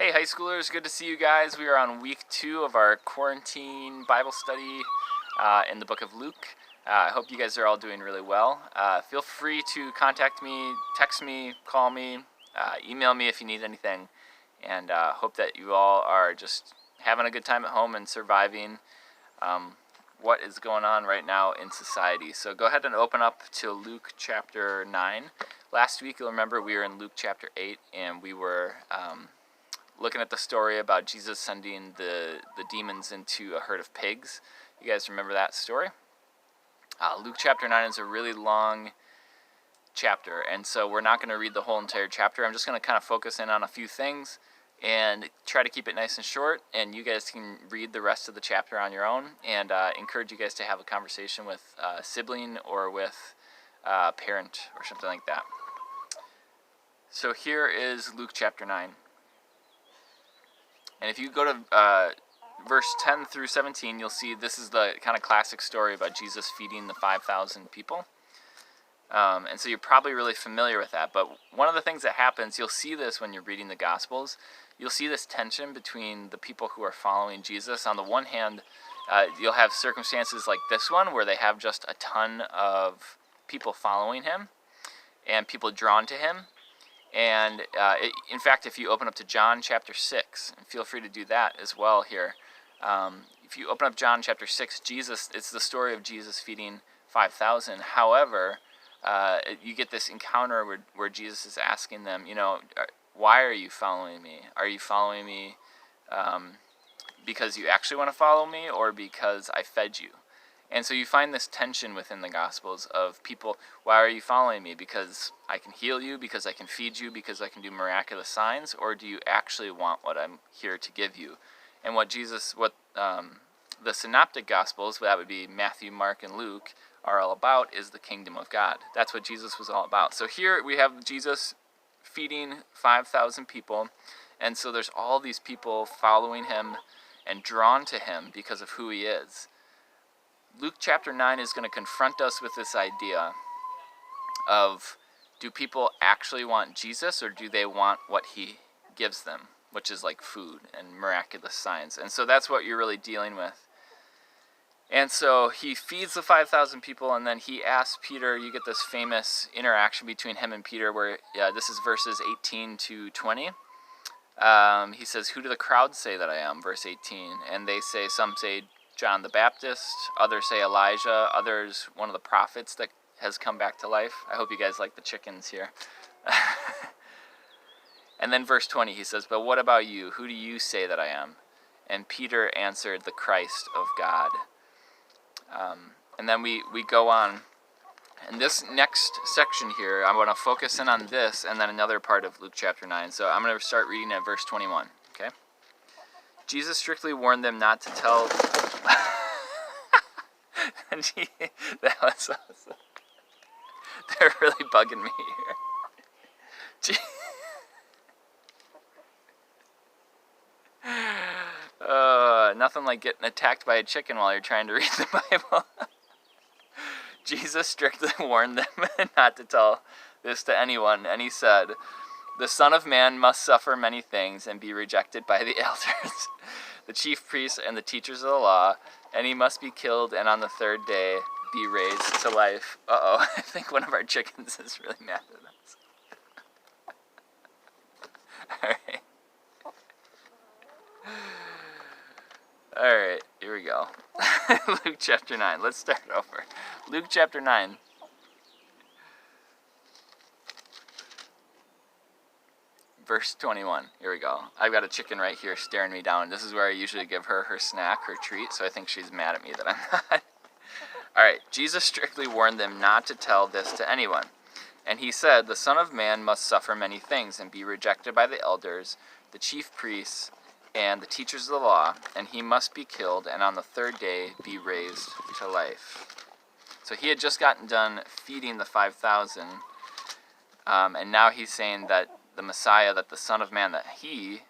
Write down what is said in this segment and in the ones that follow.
Hey, high schoolers, good to see you guys. We are on week 2 of our quarantine Bible study in the book of Luke. I hope you guys are all doing really well. Feel free to contact me, text me, call me, email me if you need anything. And hope that you all are just having a good time at home and surviving what is going on right now in society. So go ahead and open up to Luke chapter 9. Last week, you'll remember we were in Luke chapter 8, and we were looking at the story about Jesus sending the demons into a herd of pigs. You guys remember that story? Luke chapter 9 is a really long chapter, and so we're not going to read the whole entire chapter. I'm just going to kind of focus in on a few things and try to keep it nice and short, and you guys can read the rest of the chapter on your own, and encourage you guys to have a conversation with a sibling or with a parent or something like that. So here is Luke chapter 9. And if you go to verse 10 through 17, you'll see this is the kind of classic story about Jesus feeding the 5,000 people. And so you're probably really familiar with that. But one of the things that happens, you'll see this when you're reading the Gospels, you'll see this tension between the people who are following Jesus. On the one hand, you'll have circumstances like this one where they have just a ton of people following him and people drawn to him. And in fact, if you open up to John chapter 6, and feel free to do that as well here. If you open up John chapter 6, it's the story of Jesus feeding 5,000. However, you get this encounter where Jesus is asking them, why are you following me? Are you following me because you actually want to follow me, or because I fed you? And so you find this tension within the Gospels of people, why are you following me? Because I can heal you, because I can feed you, because I can do miraculous signs, or do you actually want what I'm here to give you? And what the Synoptic Gospels, that would be Matthew, Mark, and Luke, are all about is the kingdom of God. That's what Jesus was all about. So here we have Jesus feeding 5,000 people, and so there's all these people following him and drawn to him because of who he is. Luke chapter 9 is going to confront us with this idea of, do people actually want Jesus, or do they want what he gives them, which is like food and miraculous signs? And so that's what you're really dealing with. And so he feeds the 5,000 people, and then he asks Peter. You get this famous interaction between him and Peter where this is verses 18 to 20. He says, "Who do the crowd say that I am?" Verse 18. And they say, some say John the Baptist, others say Elijah, others one of the prophets that has come back to life. I hope you guys like the chickens here. And then verse 20, he says, "But what about you? Who do you say that I am?" And Peter answered, "The Christ of God." And then we go on. And this next section here, I want to focus in on this and then another part of Luke chapter 9. So I'm going to start reading at verse 21, okay? Jesus strictly warned them not to tell... That was awesome. They're really bugging me here. Nothing like getting attacked by a chicken while you're trying to read the Bible. Jesus strictly warned them not to tell this to anyone, and he said, "The Son of Man must suffer many things and be rejected by the elders, the chief priests, and the teachers of the law, and he must be killed, and on the third day be raised to life." Uh-oh, I think one of our chickens is really mad at us. Alright. Alright, here we go. Luke chapter 9. Let's start over. Luke chapter 9. Verse 21. Here we go. I've got a chicken right here staring me down. This is where I usually give her snack, her treat, so I think she's mad at me that I'm not. Alright, Jesus strictly warned them not to tell this to anyone. And he said, "The Son of Man must suffer many things and be rejected by the elders, the chief priests, and the teachers of the law, and he must be killed, and on the third day be raised to life." So he had just gotten done feeding the 5,000, and now he's saying that the Messiah, that the Son of Man, that he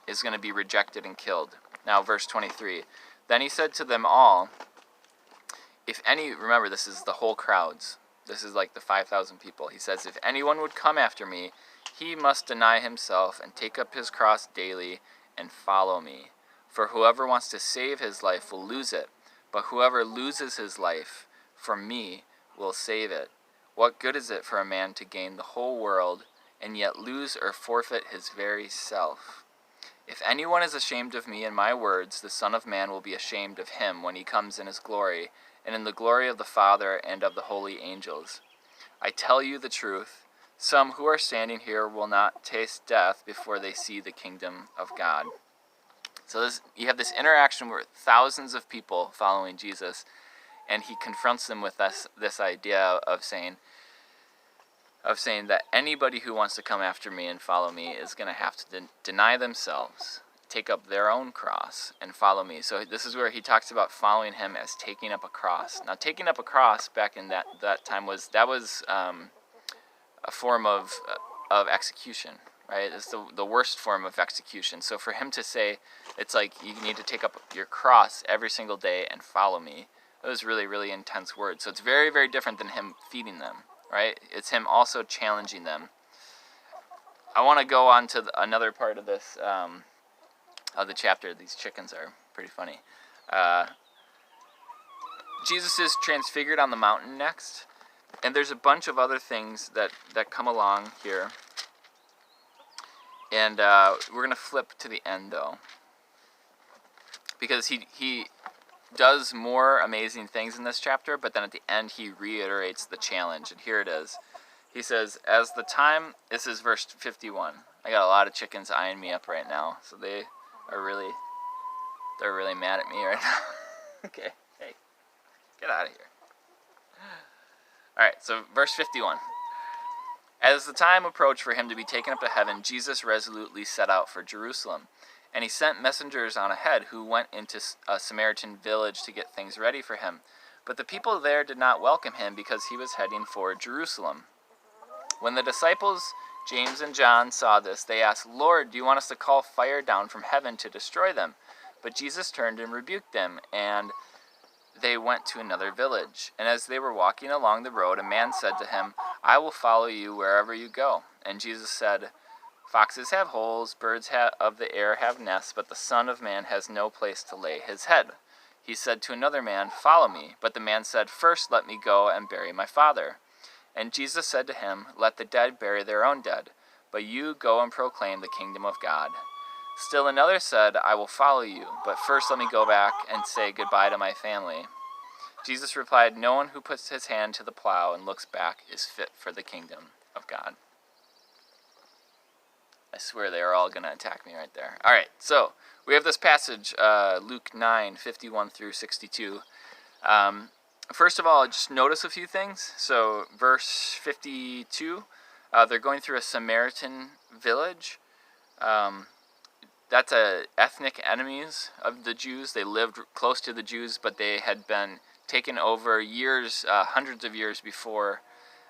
is going to be rejected and killed. Now, verse 23. "Then he said to them all, remember this is the whole crowds, this is like the 5,000 people. He says, if anyone would come after me, he must deny himself and take up his cross daily and follow me. For whoever wants to save his life will lose it, but whoever loses his life for me will save it. What good is it for a man to gain the whole world and yet lose or forfeit his very self? If anyone is ashamed of me and my words, the Son of Man will be ashamed of him when he comes in his glory, and in the glory of the Father and of the holy angels. I tell you the truth, some who are standing here will not taste death before they see the kingdom of God. So you have this interaction with thousands of people following Jesus, and he confronts them with this idea of saying that anybody who wants to come after me and follow me is going to have to deny themselves, take up their own cross, and follow me. So this is where he talks about following him as taking up a cross. Now, taking up a cross back in that time was a form of execution, right? It's the worst form of execution. So for him to say, it's like you need to take up your cross every single day and follow me, it was really, really intense words. So it's very, very different than him feeding them, right? It's him also challenging them. I want to go on to another part of this, of the chapter. These chickens are pretty funny. Jesus is transfigured on the mountain next, and there's a bunch of other things that come along here. And we're going to flip to the end, though, because he does more amazing things in this chapter, but then at the end he reiterates the challenge, and here it is. He says, this is verse 51. I got a lot of chickens eyeing me up right now, so they're really mad at me right now. Okay, hey, get out of here. Alright, so verse 51. As the time approached for him to be taken up to heaven, Jesus resolutely set out for Jerusalem. And he sent messengers on ahead who went into a Samaritan village to get things ready for him. But the people there did not welcome him because he was heading for Jerusalem. When the disciples, James and John, saw this, they asked, "Lord, do you want us to call fire down from heaven to destroy them?" But Jesus turned and rebuked them, and they went to another village. And as they were walking along the road, a man said to him, "I will follow you wherever you go." And Jesus said, "Foxes have holes, birds of the air have nests, but the Son of Man has no place to lay his head." He said to another man, "Follow me." But the man said, "First let me go and bury my father." And Jesus said to him, "Let the dead bury their own dead, but you go and proclaim the kingdom of God." Still another said, "I will follow you, but first let me go back and say goodbye to my family." Jesus replied, "No one who puts his hand to the plow and looks back is fit for the kingdom of God." I swear they are all going to attack me right there. All right, so we have this passage, Luke 9:51 through 62. First of all, just notice a few things. So verse 52, they're going through a Samaritan village. That's ethnic enemies of the Jews. They lived close to the Jews, but they had been taken over years, hundreds of years before,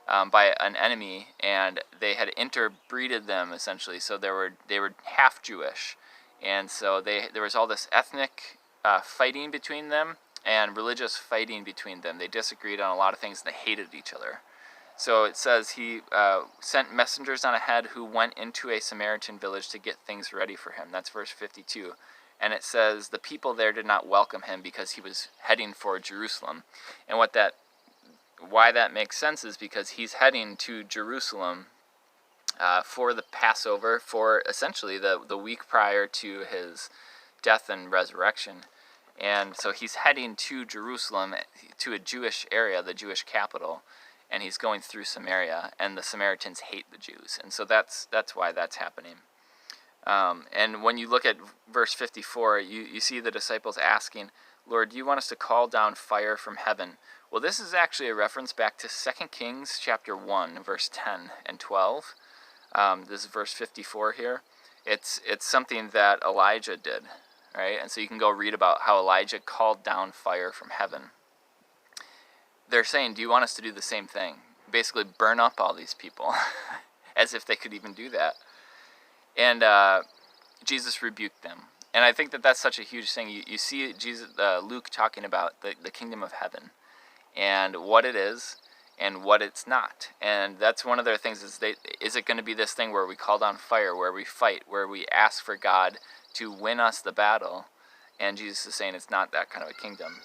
by an enemy, and they had interbreeded them essentially. So they were half Jewish, and so there was all this ethnic fighting between them and religious fighting between them. They disagreed on a lot of things, and they hated each other. So it says he sent messengers on ahead who went into a Samaritan village to get things ready for him. That's verse 52. And it says the people there did not welcome him because he was heading for Jerusalem. And why that makes sense is because he's heading to Jerusalem for the Passover, for essentially the week prior to his death and resurrection. And so he's heading to Jerusalem, to a Jewish area, the Jewish capital, and he's going through Samaria, and the Samaritans hate the Jews. And so that's why that's happening. And when you look at verse 54, you see the disciples asking, "Lord, do you want us to call down fire from heaven?" Well, this is actually a reference back to 2 Kings chapter 1, verse 10 and 12. This is verse 54 here. It's something that Elijah did, right? And so you can go read about how Elijah called down fire from heaven. They're saying, "Do you want us to do the same thing?" Basically burn up all these people, as if they could even do that. And Jesus rebuked them. And I think that's such a huge thing. You see Luke talking about the kingdom of heaven and what it is. and what it's not. And that's one of their things is it going to be this thing where we call down fire, where we fight, where we ask for God to win us the battle? And Jesus is saying it's not that kind of a kingdom.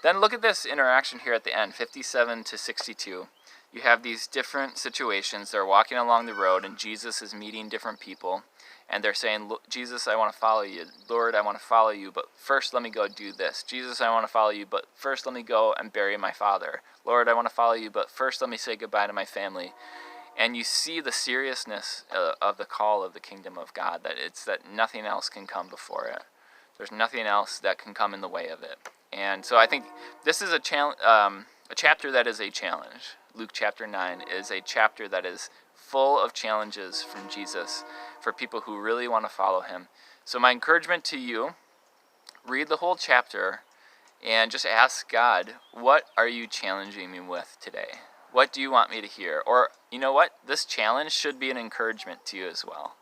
Then look at this interaction here at the end, 57 to 62. You have these different situations. They're walking along the road, and Jesus is meeting different people. And they're saying, Jesus, I want to follow you. Lord, I want to follow you, but first let me go do this. Jesus, I want to follow you, but first let me go and bury my father. Lord, I want to follow you, but first let me say goodbye to my family. And you see the seriousness of the call of the kingdom of God, that nothing else can come before it. There's nothing else that can come in the way of it. And so I think this is a chapter that is a challenge. Luke chapter 9 is a chapter that is full of challenges from Jesus for people who really want to follow him. So my encouragement to you, read the whole chapter and just ask God, what are you challenging me with today? What do you want me to hear? Or, you know what? This challenge should be an encouragement to you as well.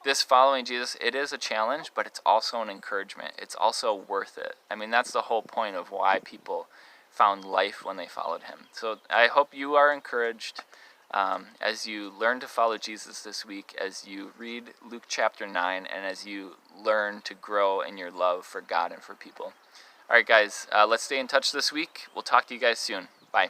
This following Jesus, it is a challenge, but it's also an encouragement. It's also worth it. I mean, that's the whole point of why people found life when they followed him. So I hope you are encouraged as you learn to follow Jesus this week, as you read Luke chapter 9, and as you learn to grow in your love for God and for people. All right, guys, let's stay in touch this week. We'll talk to you guys soon. Bye.